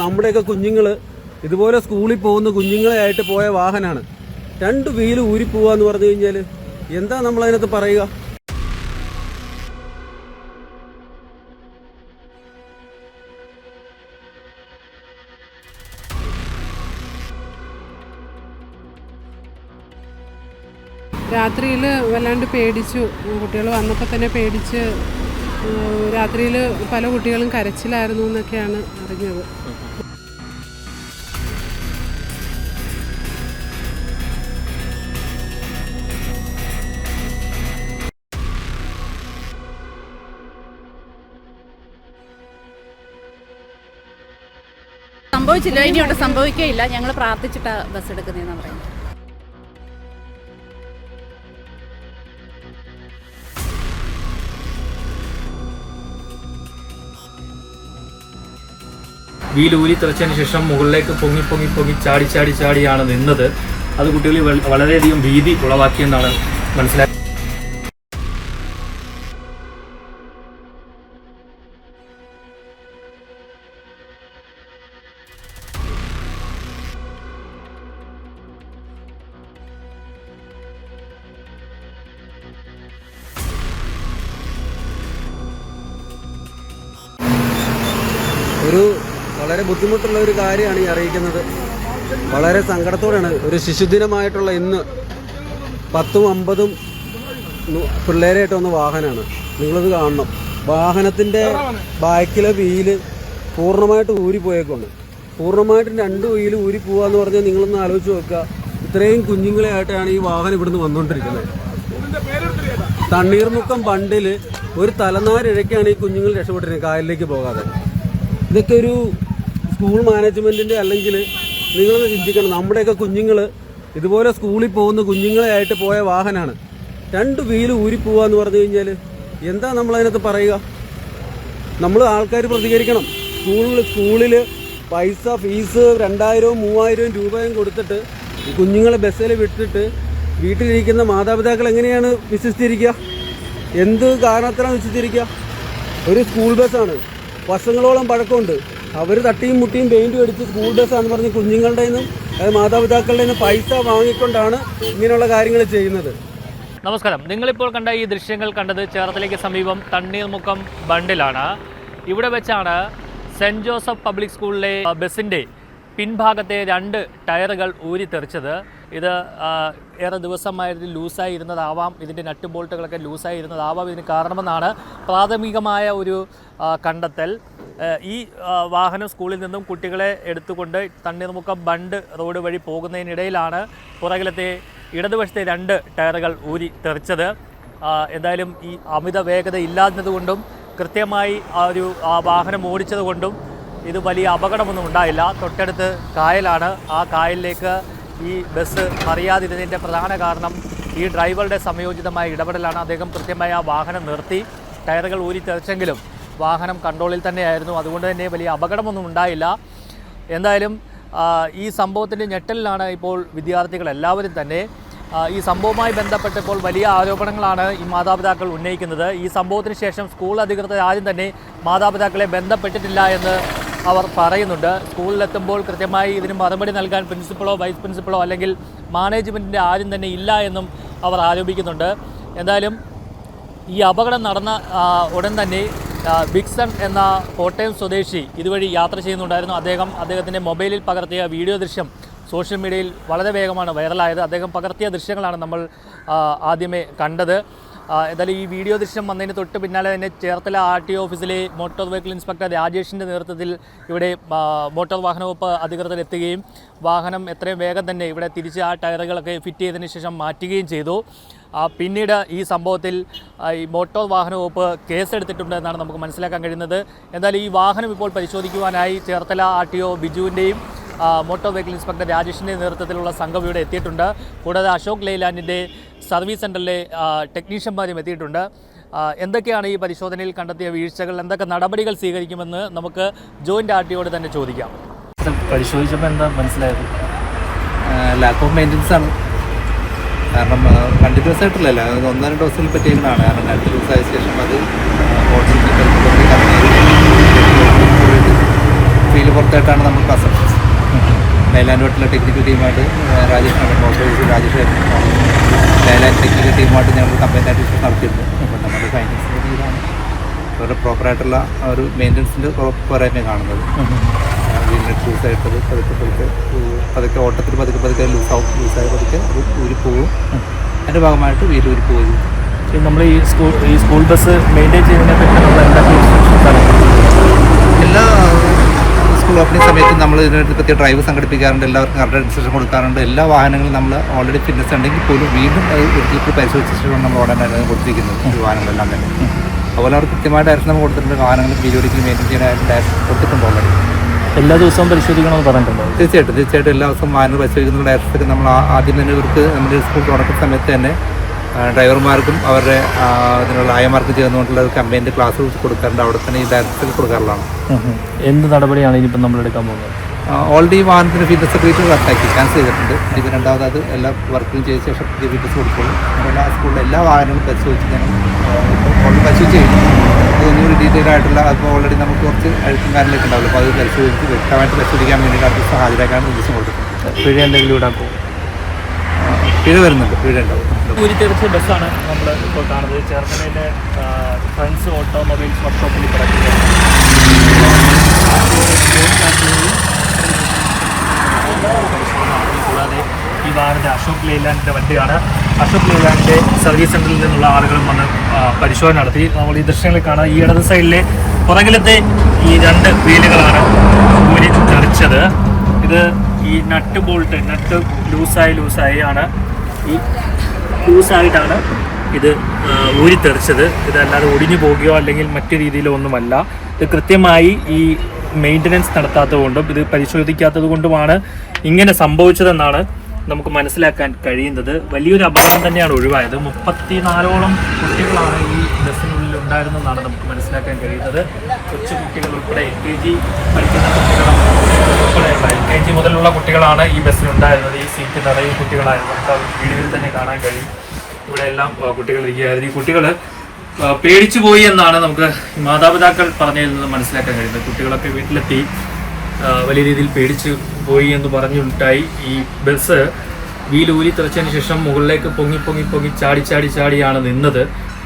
നമ്മുടെയൊക്കെ കുഞ്ഞുങ്ങൾ ഇതുപോലെ സ്കൂളിൽ പോകുന്ന കുഞ്ഞുങ്ങളെ ആയിട്ട് പോയ വാഹനമാണ്. 2 വീല് ഊരിപ്പോവാന്ന് പറഞ്ഞു കഴിഞ്ഞാൽ എന്താ നമ്മളതിനകത്ത് പറയുക? രാത്രിയിൽ വല്ലാണ്ട് പേടിച്ചു. കുട്ടികൾ വന്നപ്പോൾ തന്നെ പേടിച്ച് രാത്രിയിൽ പല കുട്ടികളും കരച്ചിലായിരുന്നു എന്നൊക്കെയാണ് അറിഞ്ഞത്. സംഭവിച്ചില്ല, ഇനിയോട്ട് സംഭവിക്കുകയില്ല. ഞങ്ങൾ പ്രാർത്ഥിച്ചിട്ടാണ് ബസ് എടുക്കുന്നതെന്ന് പറയുന്നത്. വീലൂരി തെറിച്ചതിന് ശേഷം മുകളിലേക്ക് പൊങ്ങി ചാടിയാണ് നിന്നത്. അത് കുട്ടികളിൽ വളരെയധികം ഭീതി ഉളവാക്കിയെന്നാണ് മനസ്സിലാക്കുന്നത്. വളരെ ബുദ്ധിമുട്ടുള്ള ഒരു കാര്യമാണ് ഈ അറിയിക്കുന്നത്. വളരെ സങ്കടത്തോടെയാണ്. ഒരു ശിശുദിനമായിട്ടുള്ള ഇന്ന് 10ഉം 50ഉം പിള്ളേരായിട്ട് വന്ന വാഹനമാണ്. നിങ്ങളിത് കാണണം. വാഹനത്തിൻ്റെ ബാക്കിലെ വീല് പൂർണ്ണമായിട്ട് ഊരിപ്പോയേക്കാണ്. പൂർണ്ണമായിട്ടും 2 വീല് ഊരിപ്പോവാന്ന് പറഞ്ഞാൽ നിങ്ങളൊന്ന് ആലോചിച്ച് നോക്കുക. ഇത്രയും കുഞ്ഞുങ്ങളെ ആയിട്ടാണ് ഈ വാഹനം ഇവിടുന്ന് വന്നുകൊണ്ടിരിക്കുന്നത്. തണ്ണീർമുക്കം ബണ്ടിൽ ഒരു തലനാരിഴയ്ക്കാണ് ഈ കുഞ്ഞുങ്ങൾ രക്ഷപ്പെട്ടിരിക്കുന്നത്, കായലിലേക്ക് പോകാതെ. ഇതൊക്കെ ഒരു സ്കൂൾ മാനേജ്മെൻറ്റിൻ്റെ അല്ലെങ്കിൽ നിങ്ങളൊന്ന് ചിന്തിക്കണം. നമ്മുടെയൊക്കെ കുഞ്ഞുങ്ങൾ ഇതുപോലെ സ്കൂളിൽ പോകുന്ന കുഞ്ഞുങ്ങളെ ആയിട്ട് പോയ വാഹനമാണ്. 2 വീല് ഊരിപ്പോവാന്ന് പറഞ്ഞു കഴിഞ്ഞാൽ എന്താ നമ്മളതിനകത്ത് പറയുക? നമ്മൾ ആൾക്കാർ പ്രതികരിക്കണം. സ്കൂളിൽ പൈസ ഫീസ് 2000-ഉം 3000 രൂപയും കൊടുത്തിട്ട് കുഞ്ഞുങ്ങളെ ബസ്സിൽ വിട്ടിട്ട് വീട്ടിലിരിക്കുന്ന മാതാപിതാക്കൾ എങ്ങനെയാണ് വിശ്വസിച്ചിരിക്കുക? എന്ത് കാരണത്തിലാണ് വിശ്വസിച്ചിരിക്കുക? ഒരു സ്കൂൾ ബസ്സാണ്, വർഷങ്ങളോളം പഴക്കമുണ്ട്. അവർ തട്ടിയും മുട്ടിയും പെയിൻറ്റും അടിച്ച് സ്കൂൾ ബസ്സാണെന്ന് പറഞ്ഞ് കുഞ്ഞുങ്ങളുടെ നിന്നും മാതാപിതാക്കളുടെ നിന്നും പൈസ വാങ്ങിക്കൊണ്ടാണ് ഇങ്ങനെയുള്ള കാര്യങ്ങൾ ചെയ്യുന്നത്. നമസ്കാരം. നിങ്ങളിപ്പോൾ കണ്ട ഈ ദൃശ്യങ്ങൾ കണ്ടത് ചേർത്തലയ്ക്ക് സമീപം തണ്ണീർമുക്കം ബണ്ടിലാണ്. ഇവിടെ വെച്ചാണ് സെൻറ്റ് ജോസഫ് പബ്ലിക് സ്കൂളിലെ ബസ്സിൻ്റെ പിൻഭാഗത്തെ 2 ടയറുകൾ ഊരിത്തെറിച്ചത്. ഇത് ഏറെ ദിവസമായിട്ട് ലൂസായി ഇരുന്നതാവാം, ഇതിൻ്റെ നട്ട് ബോൾട്ടുകളൊക്കെ ലൂസായി ഇരുന്നതാവാം ഇതിന് കാരണമെന്നാണ് പ്രാഥമികമായ ഒരു കണ്ടെത്തൽ. ഈ വാഹനം സ്കൂളിൽ നിന്നും കുട്ടികളെ എടുത്തുകൊണ്ട് തണ്ണീർമുക്കം ബണ്ട് റോഡ് വഴി പോകുന്നതിനിടയിലാണ് പുറകിലത്തെ ഇടതുവശത്തെ 2 ടയറുകൾ ഊരി തെറിച്ചത്. എന്തായാലും ഈ അമിത വേഗത ഇല്ലാത്തതുകൊണ്ടും കൃത്യമായി ആ വാഹനം ഓടിച്ചതുകൊണ്ടും ഇത് വലിയ അപകടമൊന്നും ഉണ്ടായില്ല. തൊട്ടടുത്ത് കായലാണ്. ആ കായലിലേക്ക് ഈ ബസ് മറിയാതിരുന്നതിൻ്റെ പ്രധാന കാരണം ഈ ഡ്രൈവറുടെ സമയോചിതമായ ഇടപെടലാണ്. അദ്ദേഹം കൃത്യമായി ആ വാഹനം നിർത്തി. ടയറുകൾ ഊരി തെറിച്ചെങ്കിലും വാഹനം കൺട്രോളിൽ തന്നെയായിരുന്നു. അതുകൊണ്ട് തന്നെ വലിയ അപകടമൊന്നും ഉണ്ടായില്ല. എന്തായാലും ഈ സംഭവത്തിൻ്റെ ഞെട്ടലിലാണ് ഇപ്പോൾ വിദ്യാർത്ഥികൾ എല്ലാവരും തന്നെ. ഈ സംഭവവുമായി ബന്ധപ്പെട്ടപ്പോൾ വലിയ ആരോപണങ്ങളാണ് ഈ മാതാപിതാക്കൾ ഉന്നയിക്കുന്നത്. ഈ സംഭവത്തിന് ശേഷം സ്കൂൾ അധികൃതർ ആരും തന്നെ മാതാപിതാക്കളെ ബന്ധപ്പെട്ടിട്ടില്ല എന്ന് അവർ പറയുന്നുണ്ട്. സ്കൂളിലെത്തുമ്പോൾ കൃത്യമായി ഇതിന് മറുപടി നൽകാൻ പ്രിൻസിപ്പളോ വൈസ് പ്രിൻസിപ്പളോ അല്ലെങ്കിൽ മാനേജ്മെൻറ്റിൻ്റെ ആരും തന്നെ ഇല്ല എന്നും അവർ ആരോപിക്കുന്നുണ്ട്. എന്തായാലും ഈ അപകടം നടന്ന ഉടൻ തന്നെ ബിക്സൺ എന്ന കോട്ടയം സ്വദേശി ഇതുവഴി യാത്ര ചെയ്യുന്നുണ്ടായിരുന്നു. അദ്ദേഹത്തിൻ്റെ മൊബൈലിൽ പകർത്തിയ വീഡിയോ ദൃശ്യം സോഷ്യൽ മീഡിയയിൽ വളരെ വേഗമാണ് വൈറലായത്. അദ്ദേഹം പകർത്തിയ ദൃശ്യങ്ങളാണ് നമ്മൾ ആദ്യമേ കണ്ടത്. എന്തായാലും ഈ വീഡിയോ ദൃശ്യം വന്നതിന് തൊട്ട് പിന്നാലെ തന്നെ ചേർത്തല RTO ഓഫീസിലെ മോട്ടോർ വെഹിക്കിൾ ഇൻസ്പെക്ടർ രാജേഷിൻ്റെ നേതൃത്വത്തിൽ ഇവിടെ മോട്ടോർ വാഹന വകുപ്പ് അധികൃതർ എത്തുകയും വാഹനം എത്രയും വേഗം തന്നെ ഇവിടെ തിരിച്ച് ആ ടയറുകളൊക്കെ ഫിറ്റ് ചെയ്തതിന് ശേഷം മാറ്റുകയും ചെയ്തു. പിന്നീട് ഈ സംഭവത്തിൽ ഈ മോട്ടോർ വാഹന വകുപ്പ് കേസെടുത്തിട്ടുണ്ട് എന്നാണ് നമുക്ക് മനസ്സിലാക്കാൻ കഴിയുന്നത്. എന്തായാലും ഈ വാഹനം ഇപ്പോൾ പരിശോധിക്കുവാനായി ചേർത്തല RTO ബിജുവിൻ്റെയും മോട്ടോർ വെഹിക്കിൾ ഇൻസ്പെക്ടർ രാജേഷിൻ്റെ നേതൃത്വത്തിലുള്ള സംഘം ഇവിടെ എത്തിയിട്ടുണ്ട്. കൂടാതെ അശോക് ലെയ്ലാൻഡിൻ്റെ സർവീസ് സെൻ്ററിലെ ടെക്നീഷ്യന്മാരും എത്തിയിട്ടുണ്ട്. എന്തൊക്കെയാണ് ഈ പരിശോധനയിൽ കണ്ടെത്തിയ വീഴ്ചകൾ, എന്തൊക്കെ നടപടികൾ സ്വീകരിക്കുമെന്ന് നമുക്ക് ജോയിൻ്റ് RTOയോട് തന്നെ ചോദിക്കാം. പരിശോധിച്ചപ്പോൾ എന്താ മനസ്സിലായത്? ലാക്ക് ഓഫ് മെയിൻ്റനൻസ് ആണ്. കാരണം കണ്ടിന്യൂസ് ആയിട്ടില്ലല്ലോ, 1-2 ദിവസത്തിൽ പറ്റിയതാണ്. കാരണം കണ്ടിന്യൂസ് ആയ ശേഷം അത് ഫീൽഡ് പുറത്തായിട്ടാണ് നമ്മൾ കസ്റ്റമേഴ്സ് ലൈലാൻഡ് ഹോട്ടലിലെ ടെക്നിക്കൽ ടീമായിട്ട് രാജേഷ് ലൈലാൻഡ് ടെക്നിക്കൽ ടീമായിട്ട് ഞങ്ങൾ കമ്പനി ആയിട്ട് നടത്തിയിരുന്നു. അപ്പോൾ നമ്മുടെ ഫൈനാൻസിൻ്റെ രീതിയിലാണ് അവരുടെ പ്രോപ്പറായിട്ടുള്ള ഒരു മെയിൻ്റനൻസിൻ്റെ പോരായ്മ കാണുന്നത്. വീടിൻ്റെ ലൂസായിട്ടത് പതുക്കെ ഓട്ടത്തിൽ പതുക്കെ ലൂസായി പതുക്കെ അത് ഊരിപ്പോവും. അതിൻ്റെ ഭാഗമായിട്ട് വീട് ഊരിപ്പോവുകയും നമ്മൾ ഈ സ്കൂൾ ബസ് മെയിൻറ്റെയിൻ ചെയ്യുന്നതിനെ പറ്റി നമ്മൾ എല്ലാ സ്കൂൾ ഓപ്പണിംഗ് സമയത്ത് നമ്മൾ ഇതിനെ പറ്റി ഡ്രൈവ് സംഘടിപ്പിക്കാറുണ്ട്. എല്ലാവർക്കും കറക്റ്റ് ഇൻസ്ട്രക്ഷൻ കൊടുക്കാറുണ്ട്. എല്ലാ വാഹനങ്ങളും നമ്മൾ ഓൾറെഡി ഫിറ്റ്നസ് ഉണ്ടെങ്കിൽ പോലും വീണ്ടും അത് ഒരിക്കൽ പരിശോധിച്ചിട്ടാണ് നമ്മൾ ഓടാനായിട്ട് കൊടുത്തിരിക്കുന്നത് ഈ വാഹനങ്ങളെല്ലാം തന്നെ. അതുപോലെ അവർ കൃത്യമായ ഡയറക്ഷൻ നമ്മൾ കൊടുത്തിട്ടുണ്ട്. വാഹനങ്ങൾ പീരിയോഡിക്കലി മെയിൻറ്റെയിൻ ചെയ്യാനായിട്ട് ഡയറക്ഷൻ കൊടുത്തിട്ടുണ്ട് ഓൾറെഡി. എല്ലാ ദിവസവും പരിശോധിക്കണമെന്ന് പറഞ്ഞിട്ടുണ്ടോ? തീർച്ചയായിട്ടും എല്ലാ ദിവസവും വാഹനങ്ങൾ പരിശോധിക്കുന്ന ഡയറക്ഷനൊക്കെ നമ്മൾ ആദ്യം തന്നെ ഇവർക്ക് നമ്മുടെ സ്കൂൾ തുടക്കുന്ന സമയത്ത് തന്നെ ഡ്രൈവർമാർക്കും അവരുടെ അതിനുള്ള ആയമാർക്ക് ചേർന്നുകൊണ്ടുള്ള ഒരു കമ്പൈൻഡ് ക്ലാസ് കൊടുക്കാറുണ്ട്. അവിടെ തന്നെ ഈ ഡയറക്ഷൻ കൊടുക്കാറുള്ളതാണ്. എന്ത് നടപടിയാണ് ഇനിയിപ്പം നമ്മളെടുക്കാൻ പോകുന്നത്? ഓൾറെഡി വാഹനത്തിന് ഫിറ്റ്നസ് സർട്ടിഫിക്കറ്റ് റദ്ദാക്കി ക്യാൻസൽ ചെയ്തിട്ടുണ്ട്. ഇത് രണ്ടാമത് അത് എല്ലാ വർക്കും ചെയ്ത ശേഷം പുതിയ ഫിറ്റ്നസ് കൊടുക്കുള്ളൂ. എല്ലാ സ്കൂളിലെ എല്ലാ വാഹനങ്ങളും പരിശോധിച്ച് ഞങ്ങൾ ഓൾറെഡി പരിശോധിച്ച് കഴിഞ്ഞു. അതൊന്നുകൂടി ഡീറ്റെയിൽ ആയിട്ടുള്ള അപ്പോൾ ഓൾറെഡി നമുക്ക് കുറച്ച് അഴുക്കും കാര്യങ്ങളൊക്കെ ഉണ്ടാവില്ല. അപ്പോൾ അത് പരിശോധിച്ച് വ്യക്തമായിട്ട് പരിശോധിക്കാൻ വേണ്ടിയിട്ട് അടുത്ത ദിവസം ഹാജരാക്കാൻ നിർദ്ദേശം കൊടുത്തിട്ടുണ്ട്. പിഴ എന്തെങ്കിലും ഇടാക്കും? പിഴ വരുന്നുണ്ട്, പിഴ ഉണ്ടാവും. ഊരിത്തെറിച്ച ബസ്സാണ് നമ്മൾ ഇപ്പോൾ കാണുന്നത്. ചേർത്തലയിലെ ഫ്രണ്ട്സ് ഓട്ടോമൊബൈൽസ് വർക്ക്ഷോപ്പിൽ കിടക്കുകയാണ്. കൂടാതെ ഈ വാഹനത്തെ അശോക് ലെയ്ലാൻഡിൻ്റെ വണ്ടിയാണ്. അശോക് ലെയ്ലാൻഡിൻ്റെ സർവീസ് സെൻറ്ററിൽ നിന്നുള്ള ആളുകളും വന്ന് പരിശോധന നടത്തി. നമ്മൾ ഈ ദൃശ്യങ്ങളിൽ കാണാം. ഈ ഇടത് സൈഡിലെ പുറകിലത്തെ ഈ 2 വീലുകളാണ് ഊരി തെറിച്ചത്. ഇത് ഈ നട്ട് ലൂസായി ആണ് ഈ ലൂസായിട്ടാണ് ഇത് ഊരിത്തെറിച്ചത്. ഇതല്ലാതെ ഒടിഞ്ഞു പോകുകയോ അല്ലെങ്കിൽ മറ്റു രീതിയിലോ ഒന്നുമല്ല. ഇത് കൃത്യമായി ഈ മെയിൻ്റനൻസ് നടത്താത്തത് കൊണ്ടും ഇത് പരിശോധിക്കാത്തത് കൊണ്ടുമാണ് ഇങ്ങനെ സംഭവിച്ചതെന്നാണ് നമുക്ക് മനസ്സിലാക്കാൻ കഴിയുന്നത്. വലിയൊരു അപകടം തന്നെയാണ് ഒഴിവായത്. 34ഓളം കുട്ടികളാണ് ഈ ബസ്സിനുള്ളിൽ ഉണ്ടായിരുന്നതെന്നാണ് നമുക്ക് മനസ്സിലാക്കാൻ കഴിയുന്നത്. കൊച്ചു കുട്ടികൾ ഉൾപ്പെടെ LKG പഠിക്കുന്ന കുട്ടികളും ഉൾപ്പെടെയുള്ള LKG മുതലുള്ള കുട്ടികളാണ് ഈ ബസ്സിലുണ്ടായിരുന്നത്. ഈ സീറ്റ് നിറയെ കുട്ടികളായിരുന്നു. നമുക്ക് വീഡിയോയിൽ തന്നെ കാണാൻ കഴിയും. ഇവിടെ എല്ലാം കുട്ടികൾ ഇരിക്കുകയായിരുന്നു. ഈ കുട്ടികൾ പേടിച്ചു പോയി എന്നാണ് നമുക്ക് മാതാപിതാക്കൾ പറഞ്ഞതിൽ നിന്ന് മനസ്സിലാക്കാൻ കഴിയുന്നത്. കുട്ടികളൊക്കെ വീട്ടിലെത്തി വലിയ രീതിയിൽ പേടിച്ചു പോയി എന്ന് പറഞ്ഞിട്ടായി. ഈ ബസ് വീലൂരി തെറിച്ചതിന് ശേഷം മുകളിലേക്ക് പൊങ്ങി ചാടിയാണ് നിന്നത്.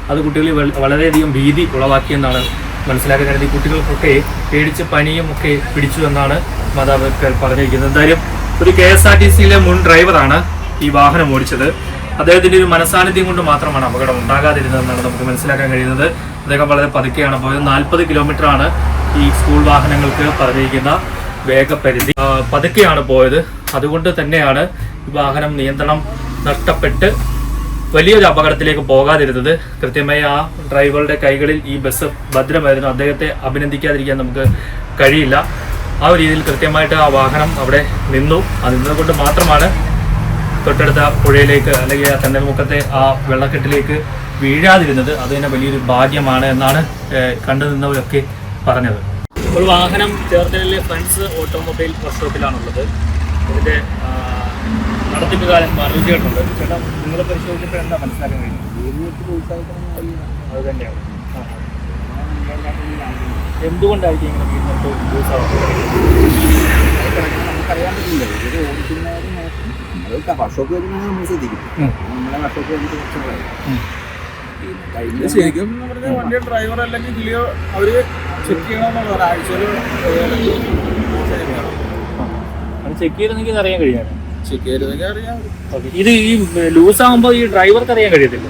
അത് കുട്ടികളിൽ വളരെയധികം ഭീതി ഉളവാക്കിയെന്നാണ് മനസ്സിലാക്കാൻ കഴിയുന്നത്. ഈ കുട്ടികൾക്കൊക്കെ പേടിച്ച് പനിയും ഒക്കെ പിടിച്ചു എന്നാണ് മാതാപിതാക്കൾ പറഞ്ഞിരിക്കുന്നത്. എന്തായാലും ഒരു KSRTCയിലെ മുൻ ഡ്രൈവറാണ് ഈ വാഹനം ഓടിച്ചത്. അദ്ദേഹത്തിൻ്റെ ഒരു മനസാന്നിധ്യം കൊണ്ട് മാത്രമാണ് അപകടം ഉണ്ടാകാതിരുന്നതെന്നാണ് നമുക്ക് മനസ്സിലാക്കാൻ കഴിയുന്നത്. അദ്ദേഹം വളരെ പതുക്കെയാണ് പോയത്. 40 കിലോമീറ്ററാണ് ഈ സ്കൂൾ വാഹനങ്ങൾക്ക് പറഞ്ഞിരിക്കുന്ന വേഗപരിധി. പതുക്കെയാണ് പോയത്. അതുകൊണ്ട് തന്നെയാണ് ഈ വാഹനം നിയന്ത്രണം നഷ്ടപ്പെട്ട് വലിയൊരു അപകടത്തിലേക്ക് പോകാതിരുന്നത്. കൃത്യമായി ആ ഡ്രൈവറുടെ കൈകളിൽ ഈ ബസ് ഭദ്രമായിരുന്നു. അദ്ദേഹത്തെ അഭിനന്ദിക്കാതിരിക്കാൻ നമുക്ക് കഴിയില്ല. ആ ഒരു രീതിയിൽ കൃത്യമായിട്ട് ആ വാഹനം അവിടെ നിന്നു. അത് നിന്നതുകൊണ്ട് മാത്രമാണ് തൊട്ടടുത്ത പുഴയിലേക്ക് അല്ലെങ്കിൽ ആ തണ്ണീർമുക്കത്തെ ആ വെള്ളക്കെട്ടിലേക്ക് വീഴാതിരുന്നത്. അത് തന്നെ വലിയൊരു ഭാഗ്യമാണ് എന്നാണ് കണ്ടു നിന്നവരൊക്കെ പറഞ്ഞത്. ഒരു വാഹനം ചേർത്തലയിലെ ഫ്രണ്ട്സ് ഓട്ടോമൊബൈൽ വർക്ക്ഷോപ്പിലാണുള്ളത്. ഇതിൻ്റെ നടത്തിപ്പുകാരൻ മറുചേട്ടുണ്ട്. ചേട്ടാ, നിങ്ങൾ പരിശോധിച്ചപ്പോൾ എന്താ മനസ്സിലാക്കാൻ കഴിയുന്നത്? അത് തന്നെയാണ്. എന്തുകൊണ്ടായിരിക്കും ഇങ്ങനെ വീടിനകത്ത് ലൂസാവുന്നത്? നമുക്കറിയാൻ പറ്റില്ല. ഇവര് ഓടിക്കുന്നവരും നോക്കും. വർഷോപ്പ് വരുമ്പോൾ നമ്മൾ ശ്രദ്ധിക്കും. നമ്മളെ വർഷോപ്പ് വന്നിട്ട് ശരിക്കും പറഞ്ഞാൽ വണ്ടിയുടെ ഡ്രൈവർ അല്ലെങ്കിൽ ജിലിയോ അവര് ചെക്ക് ചെയ്യണമെന്നുള്ള ആഴ്ചയിൽ ചെക്ക് ചെയ്തെങ്കിൽ അറിയാൻ കഴിയാണ്. ചെക്ക് ചെയ്തെങ്കിൽ അറിയാം. ഇത് ഈ ലൂസ് ആകുമ്പോൾ ഈ ഡ്രൈവർക്ക് അറിയാൻ കഴിയത്തില്ല.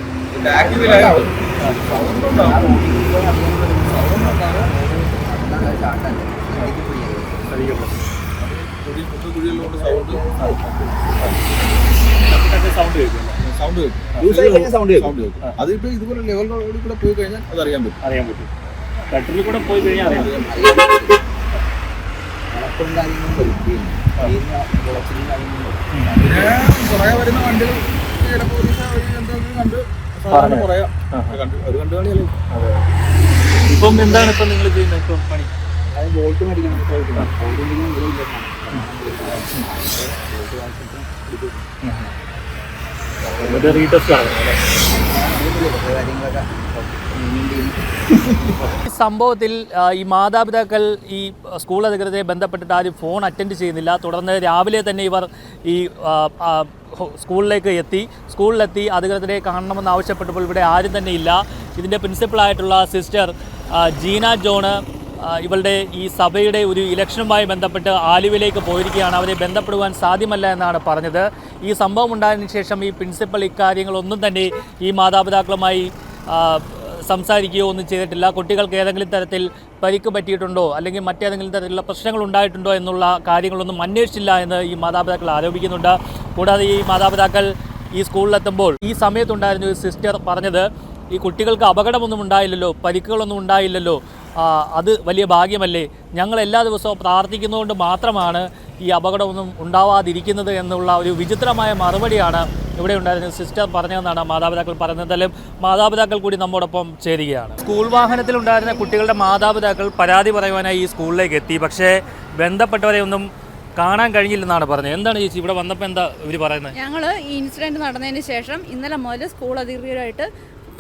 സൗണ്ട് കേൾക്കും. അതിപ്പോ ഇതുപോലെ ലെവൽ റോഡിൽ കൂടെ പോയി കഴിഞ്ഞാൽ അത് അറിയാൻ പറ്റും. ഗട്ടറിൽ കൂടെ പോയി കഴിഞ്ഞാൽ അറിയാം. പിന്നെ പുറകെ വരുന്ന വണ്ടികൾ ഇപ്പം എന്താണ് ഇപ്പം നിങ്ങൾ ചെയ്യുന്നത്? ഇപ്പം പണി ബോൾട്ട് മേടിക്കണം. റീടെസ്റ്റ് ആണ്. കാര്യങ്ങളൊക്കെ ഈ സംഭവത്തിൽ ഈ മാതാപിതാക്കൾ ഈ സ്കൂൾ അധികൃതരെ ബന്ധപ്പെട്ടിട്ട് ആരും ഫോൺ അറ്റൻഡ് ചെയ്യുന്നില്ല. തുടർന്ന് രാവിലെ തന്നെ ഇവർ ഈ സ്കൂളിലെത്തി അധികൃതരെ കാണണമെന്ന് ആവശ്യപ്പെട്ടപ്പോൾ ഇവിടെ ആരും തന്നെ ഇല്ല. ഇതിൻ്റെ പ്രിൻസിപ്പളായിട്ടുള്ള സിസ്റ്റർ ജീന ജോണ് ഇവളുടെ ഈ സഭയുടെ ഒരു ഇലക്ഷനുമായി ബന്ധപ്പെട്ട് ആലുവയിലേക്ക് പോയിരിക്കുകയാണ്. അവരെ ബന്ധപ്പെടുവാൻ സാധ്യമല്ല എന്നാണ് പറഞ്ഞത്. ഈ സംഭവം ഉണ്ടായതിനു ശേഷം ഈ പ്രിൻസിപ്പൽ ഇക്കാര്യങ്ങളൊന്നും തന്നെ ഈ മാതാപിതാക്കളുമായി സംസാരിക്കുകയോ ഒന്നും ചെയ്തിട്ടില്ല. കുട്ടികൾക്ക് ഏതെങ്കിലും തരത്തിൽ പരിക്ക് പറ്റിയിട്ടുണ്ടോ അല്ലെങ്കിൽ മറ്റേതെങ്കിലും തരത്തിലുള്ള പ്രശ്നങ്ങൾ ഉണ്ടായിട്ടുണ്ടോ എന്നുള്ള കാര്യങ്ങളൊന്നും അന്വേഷിച്ചില്ല എന്ന് ഈ മാതാപിതാക്കൾ ആരോപിക്കുന്നുണ്ട്. കൂടാതെ ഈ മാതാപിതാക്കൾ ഈ സ്കൂളിലെത്തുമ്പോൾ ഈ സമയത്തുണ്ടായിരുന്ന ഒരു സിസ്റ്റർ പറഞ്ഞത് ഈ കുട്ടികൾക്ക് അപകടമൊന്നും ഉണ്ടായില്ലല്ലോ, പരിക്കുകളൊന്നും ഉണ്ടായില്ലല്ലോ, അത് വലിയ ഭാഗ്യമല്ലേ, ഞങ്ങൾ എല്ലാ ദിവസവും പ്രാർത്ഥിക്കുന്നതുകൊണ്ട് മാത്രമാണ് ഈ അപകടമൊന്നും ഉണ്ടാവാതിരിക്കുന്നത് എന്നുള്ള ഒരു വിചിത്രമായ മറുപടിയാണ് ഇവിടെ ഉണ്ടായിരുന്ന സിസ്റ്റർ പറഞ്ഞതെന്നാണ് മാതാപിതാക്കൾ പറയുന്നതെങ്കിലും മാതാപിതാക്കൾ കൂടി നമ്മോടൊപ്പം ചേരുകയാണ്. സ്കൂൾ വാഹനത്തിലുണ്ടായിരുന്ന കുട്ടികളുടെ മാതാപിതാക്കൾ പരാതി പറയുവാനായി ഈ സ്കൂളിലേക്ക് എത്തി. പക്ഷേ ബന്ധപ്പെട്ടവരെ ഒന്നും കാണാൻ കഴിഞ്ഞില്ലെന്നാണ് പറഞ്ഞത്. എന്താണ് ചേച്ചി ഇവിടെ വന്നപ്പോൾ എന്താ ഇവർ പറയുന്നത്? ഞങ്ങൾ ഈ ഇൻസിഡൻറ്റ് നടന്നതിന് ശേഷം ഇന്നലെ മുതൽ സ്കൂൾ അധികൃതരുമായിട്ട്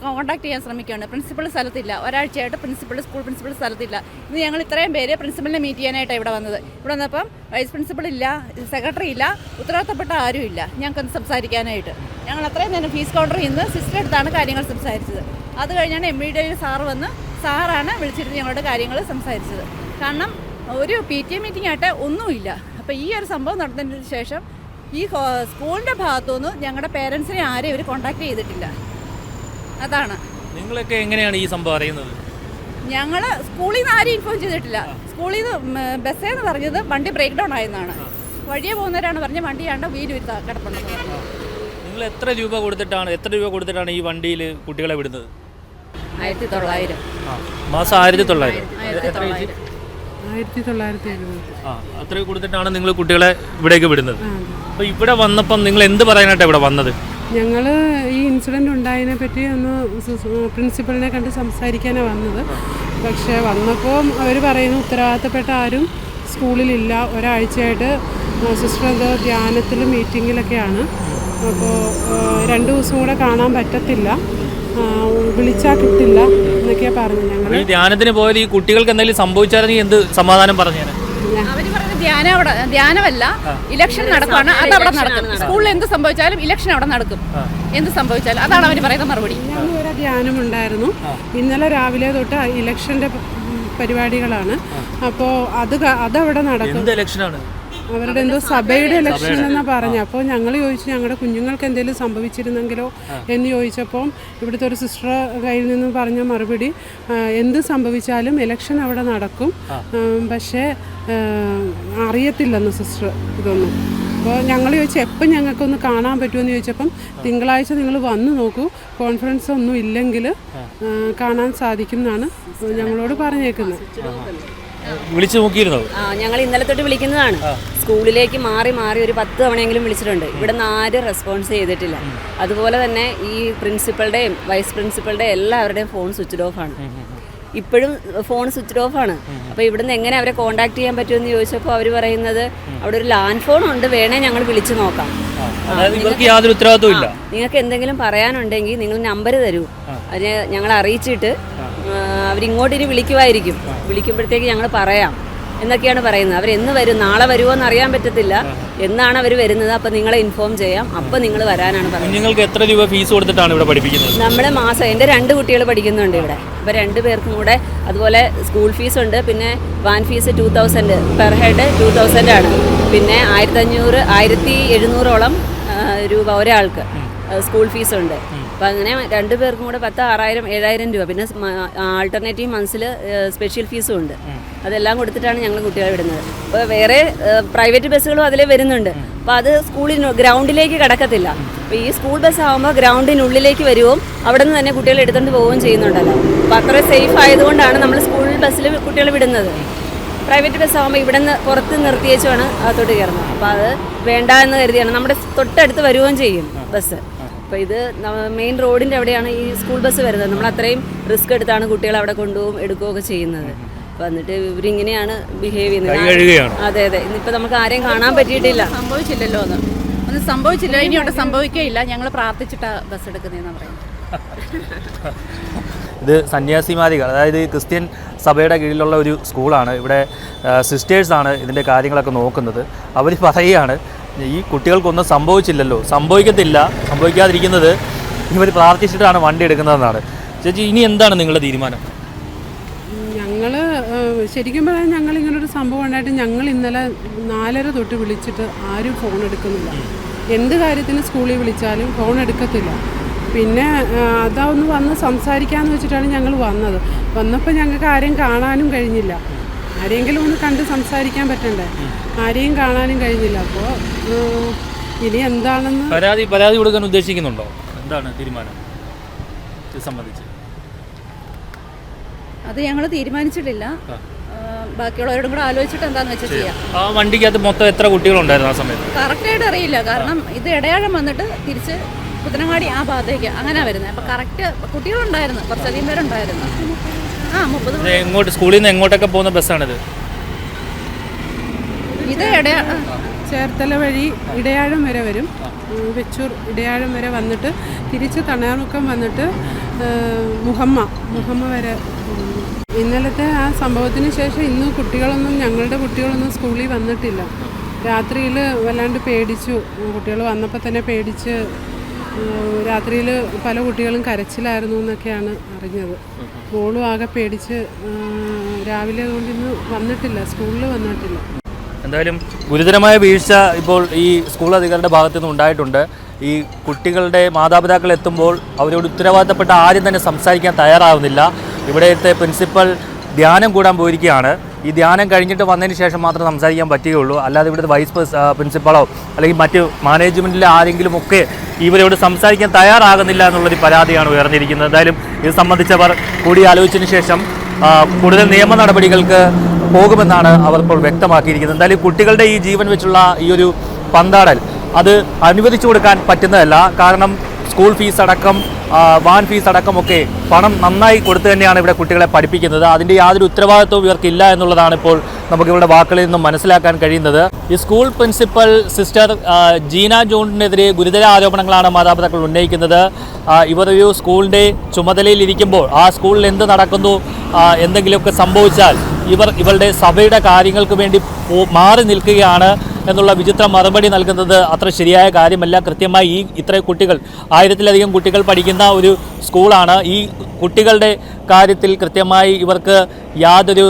കോൺടാക്ട് ചെയ്യാൻ ശ്രമിക്കുകയാണ്. പ്രിൻസിപ്പൾ സ്ഥലത്തില്ല, ഒരാഴ്ചയായിട്ട് സ്കൂൾ പ്രിൻസിപ്പൾ സ്ഥലത്തില്ല. ഇന്ന് ഞങ്ങൾ ഇത്രയും പേര് പ്രിൻസിപ്പളിനെ മീറ്റ് ചെയ്യാനായിട്ടാണ് ഇവിടെ വന്നത്. ഇവിടെ വന്നപ്പം വൈസ് പ്രിൻസിപ്പൾ ഇല്ല, സെക്രട്ടറി ഇല്ല, ഉത്തരവാദിത്തപ്പെട്ട ആരും ഇല്ല ഞങ്ങൾക്ക് സംസാരിക്കാനായിട്ട്. ഞങ്ങൾ അത്രയും നേരം ഫീസ് കൗണ്ടറിൽ നിന്ന് സിസ്റ്റർ അടുത്താണ് കാര്യങ്ങൾ സംസാരിച്ചത്. അത് കഴിഞ്ഞാണ് MVD സാറ് വന്ന് സാറാണ് വിളിച്ചിരുന്ന് ഞങ്ങളുടെ കാര്യങ്ങൾ സംസാരിച്ചത്. കാരണം ഒരു PTA മീറ്റിംഗ് ആയിട്ട് ഒന്നുമില്ല. അപ്പോൾ ഈ ഒരു സംഭവം നടന്നതിന് ശേഷം ഈ സ്കൂളിൻ്റെ ഭാഗത്തുനിന്ന് ഞങ്ങളുടെ പേരൻസിനെ ആരെയും ഇവർ കോൺടാക്ട് ചെയ്തിട്ടില്ല. അതാണ്. നിങ്ങളൊക്കെ എങ്ങനെയാണ് ഈ സംഭവം അറിയുന്നത്? ഞങ്ങൾ സ്കൂളിൽ നിന്ന് ആരും ഇൻഫോം ചെയ്തിട്ടില്ല. സ്കൂളിൽ നിന്ന് ബസ്സേന്ന് പറഞ്ഞത് വണ്ടി ബ്രേക്ക് ഡൗൺ ആയെന്നാണ്. വഴിയെ പോകുന്നവരാണ് പറഞ്ഞത് വണ്ടിയാണ്ട് വീല് കിടപ്പുണ്ടെന്ന് പറഞ്ഞു. നിങ്ങൾ എത്ര രൂപ കൊടുത്തിട്ടാണ് ഈ വണ്ടിയിൽ കുട്ടികളെ വിടുന്നത്? 1900. മാസം 1900. 1970. അത്ര കൊടുത്തിട്ടാണ് നിങ്ങൾ കുട്ടികളെ ഇവിടേക്ക് വിടുന്നത്. അപ്പോൾ ഇവിടെ വന്നപ്പം നിങ്ങൾ എന്ത് പറയാനായിട്ടാണ് ഇവിടെ വന്നത്? ഞങ്ങൾ ഈ ഇൻസിഡൻറ്റ് ഉണ്ടായതിനെ പറ്റി ഒന്ന് പ്രിൻസിപ്പളിനെ കണ്ട് സംസാരിക്കാനാണ് വന്നത്. പക്ഷേ വന്നപ്പോൾ അവർ പറയുന്നു ഉത്തരവാദിത്തപ്പെട്ട ആരും സ്കൂളിലില്ല, ഒരാഴ്ചയായിട്ട് സിസ്റ്റർ എന്തോ ധ്യാനത്തിലും മീറ്റിങ്ങിലൊക്കെയാണ്. അപ്പോൾ 2 ദിവസം കൂടെ കാണാൻ പറ്റത്തില്ല, വിളിച്ചാൽ കിട്ടില്ല എന്നൊക്കെയാണ് പറഞ്ഞു. ഞങ്ങൾ ധ്യാനത്തിന് പോയത് ഈ കുട്ടികൾക്ക് എന്തെങ്കിലും സംഭവിച്ചായിരുന്നെങ്കിൽ എന്ത് സമാധാനം പറഞ്ഞു? അവര് പറഞ്ഞ ധ്യാനമല്ല, ഇലക്ഷൻ നടക്കുകയാണ്, അത് അവിടെ നടക്കും. സ്കൂളിൽ എന്ത് സംഭവിച്ചാലും ഇലക്ഷൻ അവിടെ നടക്കും, എന്ത് സംഭവിച്ചാലും. അതാണ് അവർ പറയുന്ന മറുപടി. ഒരു ധ്യാനമുണ്ടായിരുന്നു ഇന്നലെ രാവിലെ തൊട്ട്. ഇലക്ഷൻ്റെ പരിപാടികളാണ്. അപ്പോൾ അതവിടെ നടക്കും. അവരുടെ എന്തോ സഭയുടെ ഇലക്ഷൻ എന്നാണ് പറഞ്ഞത്. അപ്പോൾ ഞങ്ങൾ ചോദിച്ചു ഞങ്ങളുടെ കുഞ്ഞുങ്ങൾക്ക് എന്തെങ്കിലും സംഭവിച്ചിരുന്നെങ്കിലോ എന്ന് ചോദിച്ചപ്പോൾ ഇവിടുത്തെ ഒരു സിസ്റ്റർ കയ്യിൽ നിന്ന് പറഞ്ഞ മറുപടി എന്ത് സംഭവിച്ചാലും ഇലക്ഷൻ അവിടെ നടക്കും, പക്ഷേ അറിയത്തില്ലെന്ന് സിസ്റ്റർ ഇതൊന്നും. അപ്പോൾ ഞങ്ങൾ ചോദിച്ചു എപ്പം ഞങ്ങൾക്കൊന്ന് കാണാൻ പറ്റുമെന്ന് ചോദിച്ചപ്പം തിങ്കളാഴ്ച നിങ്ങൾ വന്ന് നോക്കൂ, കോൺഫറൻസ് ഒന്നും ഇല്ലെങ്കിൽ കാണാൻ സാധിക്കും എന്നാണ് ഞങ്ങളോട് പറഞ്ഞേക്കുന്നത്. വിളിച്ചു നോക്കിയിരുന്നോ? ഞങ്ങൾ ഇന്നലെ തൊട്ട് വിളിക്കുന്നതാണ്. സ്കൂളിലേക്ക് മാറി ഒരു 10 തവണയെങ്കിലും വിളിച്ചിട്ടുണ്ട്. ഇവിടെ നിന്ന് ആരും റെസ്പോൺസ് ചെയ്തിട്ടില്ല. അതുപോലെ തന്നെ ഈ പ്രിൻസിപ്പളുടെയും വൈസ് പ്രിൻസിപ്പളുടെയും എല്ലാവരുടെയും ഫോൺ സ്വിച്ച് ഓഫാണ്. ഇപ്പോഴും ഫോൺ സ്വിച്ച് ഓഫാണ്. അപ്പോൾ ഇവിടുന്ന് എങ്ങനെ അവരെ കോൺടാക്ട് ചെയ്യാൻ പറ്റുമെന്ന് ചോദിച്ചപ്പോൾ അവർ പറയുന്നത് അവിടെ ഒരു ലാൻഡ് ഫോൺ ഉണ്ട്, വേണേ ഞങ്ങൾ വിളിച്ചു നോക്കാം. യാതൊരു ഉത്തരവാദിത്വം ഇല്ല. നിങ്ങൾക്ക് എന്തെങ്കിലും പറയാനുണ്ടെങ്കിൽ നിങ്ങൾ നമ്പർ തരൂ, അതിന് ഞങ്ങൾ അറിയിച്ചിട്ട് അവരിങ്ങോട്ട് ഇനി വിളിക്കുമ്പോഴത്തേക്ക് ഞങ്ങൾ പറയാം എന്നൊക്കെയാണ് പറയുന്നത്. അവരെന്ന് വരും, നാളെ വരുമോ എന്ന് അറിയാൻ പറ്റത്തില്ല. എന്നാണ് അവർ വരുന്നത് അപ്പം നിങ്ങളെ ഇൻഫോം ചെയ്യാം, അപ്പം നിങ്ങൾ വരാനാണ് പറയുന്നത്. നിങ്ങൾക്ക് എത്ര രൂപ ഫീസ് കൊടുത്തിട്ടാണ് ഇവിടെ പഠിപ്പിക്കുന്നത്? നമ്മുടെ മാസം എൻ്റെ 2 കുട്ടികൾ പഠിക്കുന്നുണ്ട് ഇവിടെ. അപ്പോൾ 2 പേർക്കും കൂടെ അതുപോലെ സ്കൂൾ ഫീസ് ഉണ്ട്, പിന്നെ വാൻ ഫീസ് 2000 പെർ ഹെഡ് 2000 ആണ്. പിന്നെ 1700 രൂപ ഒരാൾക്ക് സ്കൂൾ ഫീസ് ഉണ്ട്. അപ്പം അങ്ങനെ 2 പേർക്കും കൂടെ 10,000 7,000 രൂപ. പിന്നെ ആൾട്ടർനേറ്റീവ് മന്ത്സിൽ സ്പെഷ്യൽ ഫീസും ഉണ്ട്. അതെല്ലാം കൊടുത്തിട്ടാണ് ഞങ്ങൾ കുട്ടികളെ വിടുന്നത്. അപ്പോൾ വേറെ പ്രൈവറ്റ് ബസ്സുകളും അതിലേ വരുന്നുണ്ട്. അപ്പോൾ അത് ഗ്രൗണ്ടിലേക്ക് കിടക്കത്തില്ല. അപ്പോൾ ഈ സ്കൂൾ ബസ് ആകുമ്പോൾ ഗ്രൗണ്ടിനുള്ളിലേക്ക് വരുകയും അവിടെ നിന്ന് തന്നെ കുട്ടികളെ എടുത്തുകൊണ്ട് പോവുകയും ചെയ്യുന്നുണ്ടല്ലോ. അപ്പോൾ അത്ര സേഫ് ആയതുകൊണ്ടാണ് നമ്മൾ സ്കൂൾ ബസ്സിൽ കുട്ടികളെ വിടുന്നത്. പ്രൈവറ്റ് ബസ് ആകുമ്പോൾ ഇവിടെ നിന്ന് പുറത്ത് നിർത്തിയേച്ചുമാണ് അകത്തോട്ട് കയറുന്നത്. അപ്പോൾ അത് വേണ്ട എന്ന് കരുതിയാണ്. നമ്മുടെ തൊട്ടടുത്ത് വരികയും ചെയ്യും ബസ്. അപ്പോൾ ഇത് മെയിൻ റോഡിൻ്റെ അവിടെയാണ് ഈ സ്കൂൾ ബസ് വരുന്നത്. നമ്മൾ അത്രയും റിസ്ക് എടുത്താണ് കുട്ടികളെ അവിടെ കൊണ്ടുപോകും എടുക്കുകയൊക്കെ ചെയ്യുന്നത്. അപ്പോൾ എന്നിട്ട് ഇവരിങ്ങനെയാണ് ബിഹേവ് ചെയ്യുന്നത്. അതെ ഇന്നിപ്പോൾ നമുക്ക് ആരെയും കാണാൻ പറ്റിയിട്ടില്ല, സംഭവിച്ചില്ലല്ലോ എന്ന്. ഒന്നും സംഭവിച്ചില്ല, ഇനിയോട്ട് സംഭവിക്കുകയില്ല. ഞങ്ങൾ പ്രാർത്ഥിച്ചിട്ടാണ് ബസ് എടുക്കുന്നതെന്ന് പറയുന്നത്. ഇത് സന്യാസിമാരികൾ, അതായത് ക്രിസ്ത്യൻ സഭയുടെ കീഴിലുള്ള ഒരു സ്കൂളാണ്. ഇവിടെ സിസ്റ്റേഴ്സാണ് ഇതിൻ്റെ കാര്യങ്ങളൊക്കെ നോക്കുന്നത്. അവർ പറയുകയാണ് ഈ കുട്ടികൾക്കൊന്നും സംഭവിച്ചില്ലല്ലോ, സംഭവിക്കാതിരിക്കുന്നത് ഇവർ പ്രാർത്ഥിച്ചിട്ടാണ് വണ്ടി എടുക്കുന്നതെന്നാണ്. ചേച്ചി, ഇനി എന്താണ് നിങ്ങളുടെ തീരുമാനം? ഞങ്ങൾ ശരിക്കും പറഞ്ഞാൽ ഞങ്ങൾ ഇങ്ങനൊരു സംഭവം ഉണ്ടായിട്ട് ഞങ്ങൾ ഇന്നലെ 4:30 തൊട്ട് വിളിച്ചിട്ട് ആരും ഫോൺ എടുക്കുന്നില്ല. എന്ത് കാര്യത്തിന് സ്കൂളിൽ വിളിച്ചാലും ഫോൺ എടുക്കത്തില്ല. പിന്നെ അതൊന്ന് വന്ന് സംസാരിക്കാമെന്ന് വെച്ചിട്ടാണ് ഞങ്ങൾ വന്നപ്പോൾ ഞങ്ങൾക്ക് ആരെയും കാണാനും കഴിഞ്ഞില്ല. ആരെങ്കിലും ഒന്ന് കണ്ട് സംസാരിക്കാൻ പറ്റണ്ടേ, ആരെയും കാണാനും കഴിഞ്ഞില്ല. അപ്പോൾ ഇനി എന്താണെന്ന് പരാതി കൊടുക്കാൻ ഉദ്ദേശിക്കുന്നുണ്ടോ? എന്താണ് തീരുമാനം ഇത് സംബന്ധിച്ച്? അത് ഞങ്ങൾ തീരുമാനിച്ചിട്ടില്ല. ബാക്കിയുള്ളവരോടും കൂടെ ആലോചിച്ചിട്ട് എന്താണെന്ന് വെച്ചാൽ ചെയ്യാം. ആ വണ്ടിക്കകത്ത് മൊത്തം എത്ര കുട്ടികളുണ്ടായിരുന്നു ആ സമയത്ത്? കറക്റ്റായിട്ട് അറിയില്ല, കാരണം ഇത് ഇടയാഴം വന്നിട്ട് തിരിച്ച് പുത്തനങ്ങാടി ആ ഭാഗത്തേക്ക് അങ്ങനെ വരുന്നത്. അപ്പോൾ കറക്റ്റ് കുട്ടികളുണ്ടായിരുന്നു, കുറച്ചധികം പേരുണ്ടായിരുന്നു. 30. എങ്ങോട്ട് സ്കൂളിൽ നിന്ന് എങ്ങോട്ടൊക്കെ പോകുന്ന ബസ്സാണിത്? ഇത് ചേർത്തല വഴി ഇടയാഴം വരെ വരും. വെച്ചൂർ ഇടയാഴം വരെ വന്നിട്ട് തിരിച്ച് തണ്ണീർമുക്കം വന്നിട്ട് മുഹമ്മ വരെ. ഇന്നലത്തെ ആ സംഭവത്തിന് ശേഷം ഇന്ന് ഞങ്ങളുടെ കുട്ടികളൊന്നും സ്കൂളിൽ വന്നിട്ടില്ല. രാത്രിയിൽ വല്ലാണ്ട് പേടിച്ചു. കുട്ടികൾ വന്നപ്പോൾ തന്നെ പേടിച്ച് രാത്രിയിൽ പല കുട്ടികളും കരച്ചിലായിരുന്നു എന്നൊക്കെയാണ് അറിഞ്ഞത്. മോളും ആകെ പേടിച്ച് രാവിലെ കൊണ്ട് ഇന്ന് വന്നിട്ടില്ല, സ്കൂളിൽ വന്നിട്ടില്ല. എന്തായാലും ഗുരുതരമായ വീഴ്ച ഇപ്പോൾ ഈ സ്കൂൾ അധികാരികളുടെ ഭാഗത്തു നിന്ന് ഉണ്ടായിട്ടുണ്ട്. ഈ കുട്ടികളുടെ മാതാപിതാക്കൾ എത്തുമ്പോൾ അവരോട് ഉത്തരവാദിത്തപ്പെട്ട ആരും തന്നെ സംസാരിക്കാൻ തയ്യാറാവുന്നില്ല. ഇവിടുത്തെ പ്രിൻസിപ്പൽ ധ്യാനം കൂടാൻ പോയിരിക്കുകയാണ്. ഈ ധ്യാനം കഴിഞ്ഞിട്ട് വന്നതിന് ശേഷം മാത്രം സംസാരിക്കാൻ പറ്റുകയുള്ളൂ. അല്ലാതെ ഇവിടുത്തെ വൈസ് പ്രിൻസിപ്പളോ അല്ലെങ്കിൽ മറ്റ് മാനേജ്മെൻറ്റിലെ ആരെങ്കിലും ഒക്കെ ഇവരോട് സംസാരിക്കാൻ തയ്യാറാകുന്നില്ല എന്നുള്ളൊരു പരാതിയാണ് ഉയർന്നിരിക്കുന്നത്. എന്തായാലും ഇത് സംബന്ധിച്ചവർ കൂടിയാലോചിച്ചതിന് ശേഷം കൂടുതൽ നിയമ നടപടികൾക്ക് പോകുമെന്നാണ് അവർ ഇപ്പോൾ വ്യക്തമാക്കിയിരിക്കുന്നത്. എന്തായാലും കുട്ടികളുടെ ഈ ജീവൻ വെച്ചുള്ള ഈ ഒരു പന്താടൽ അത് അനുവദിച്ചു കൊടുക്കാൻ പറ്റുന്നതല്ല. കാരണം സ്കൂൾ ഫീസ് അടക്കം വാൻ ഫീസ് അടക്കമൊക്കെ പണം നന്നായി കൊടുത്തു തന്നെയാണ് ഇവിടെ കുട്ടികളെ പഠിപ്പിക്കുന്നത്. അതിൻ്റെ യാതൊരു ഉത്തരവാദിത്വവും ഇവർക്കില്ല എന്നുള്ളതാണ് ഇപ്പോൾ നമുക്ക് ഇവരുടെ വാക്കുകളിൽ നിന്നും മനസ്സിലാക്കാൻ കഴിയുന്നത്. ഈ സ്കൂൾ പ്രിൻസിപ്പൽ സിസ്റ്റർ ജീന ജോണിനെതിരെ ഗുരുതര ആരോപണങ്ങളാണ് മാതാപിതാക്കൾ ഉന്നയിക്കുന്നത്. ഇവർ ഒരു സ്കൂളിൻ്റെ ചുമതലയിൽ ഇരിക്കുമ്പോൾ ആ സ്കൂളിൽ എന്ത് നടക്കുന്നു, എന്തെങ്കിലുമൊക്കെ സംഭവിച്ചാൽ ഇവരുടെ സഭയുടെ കാര്യങ്ങൾക്ക് വേണ്ടി മാറി നിൽക്കുകയാണ് എന്നുള്ള വിചിത്ര മറുപടി നൽകുന്നത് അത്ര ശരിയായ കാര്യമല്ല. കൃത്യമായി ഇത്രയും കുട്ടികൾ, 1000-ലധികം കുട്ടികൾ പഠിക്കുന്ന ഒരു സ്കൂളാണ്. ഈ കുട്ടികളുടെ കാര്യത്തിൽ കൃത്യമായി ഇവർക്ക് യാതൊരു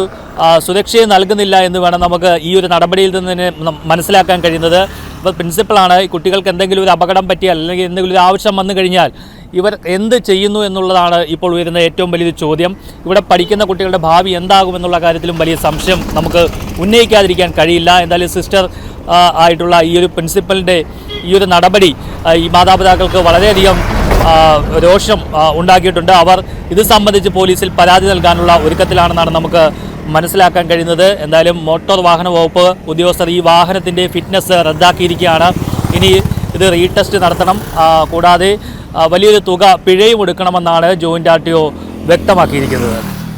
സുരക്ഷയും നൽകുന്നില്ല എന്ന് വേണം നമുക്ക് ഈ ഒരു നടപടിയിൽ നിന്ന് തന്നെ മനസ്സിലാക്കാൻ കഴിയുന്നത്. ഇപ്പോൾ പ്രിൻസിപ്പളാണ് ഈ കുട്ടികൾക്ക് എന്തെങ്കിലും ഒരു അപകടം പറ്റിയാൽ അല്ലെങ്കിൽ എന്തെങ്കിലും ഒരു ആവശ്യം വന്നു കഴിഞ്ഞാൽ ഇവർ എന്ത് ചെയ്യുന്നു എന്നുള്ളതാണ് ഇപ്പോൾ ഉയരുന്ന ഏറ്റവും വലിയൊരു ചോദ്യം. ഇവിടെ പഠിക്കുന്ന കുട്ടികളുടെ ഭാവി എന്താകുമെന്നുള്ള കാര്യത്തിലും വലിയ സംശയം നമുക്ക് ഉന്നയിക്കാതിരിക്കാൻ കഴിയില്ല. എന്തായാലും സിസ്റ്റർ ആയിട്ടുള്ള ഈ ഒരു പ്രിൻസിപ്പലിൻ്റെ ഈ ഒരു നടപടി ഈ മാതാപിതാക്കൾക്ക് വളരെയധികം രോഷം ഉണ്ടാക്കിയിട്ടുണ്ട്. അവർ ഇത് സംബന്ധിച്ച് പോലീസിൽ പരാതി നൽകാനുള്ള ഒരുക്കത്തിലാണെന്നാണ് നമുക്ക് മനസ്സിലാക്കാൻ കഴിയുന്നത്. എന്തായാലും മോട്ടോർ വാഹന വകുപ്പ് ഉദ്യോഗസ്ഥർ ഈ വാഹനത്തിൻ്റെ ഫിറ്റ്നസ് റദ്ദാക്കിയിരിക്കുകയാണ്. ഇനി ഇത് റീടെസ്റ്റ് നടത്തണം. കൂടാതെ വലിയൊരു തുക പിഴയും എടുക്കണമെന്നാണ് ജോയിൻ്റ് RTO വ്യക്തമാക്കിയിരിക്കുന്നത്.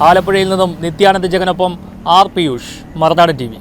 ആലപ്പുഴയിൽ നിന്നും നിത്യാനന്ദ ജഗനൊപ്പം R. പിയൂഷ്, മറുനാടൻ TV.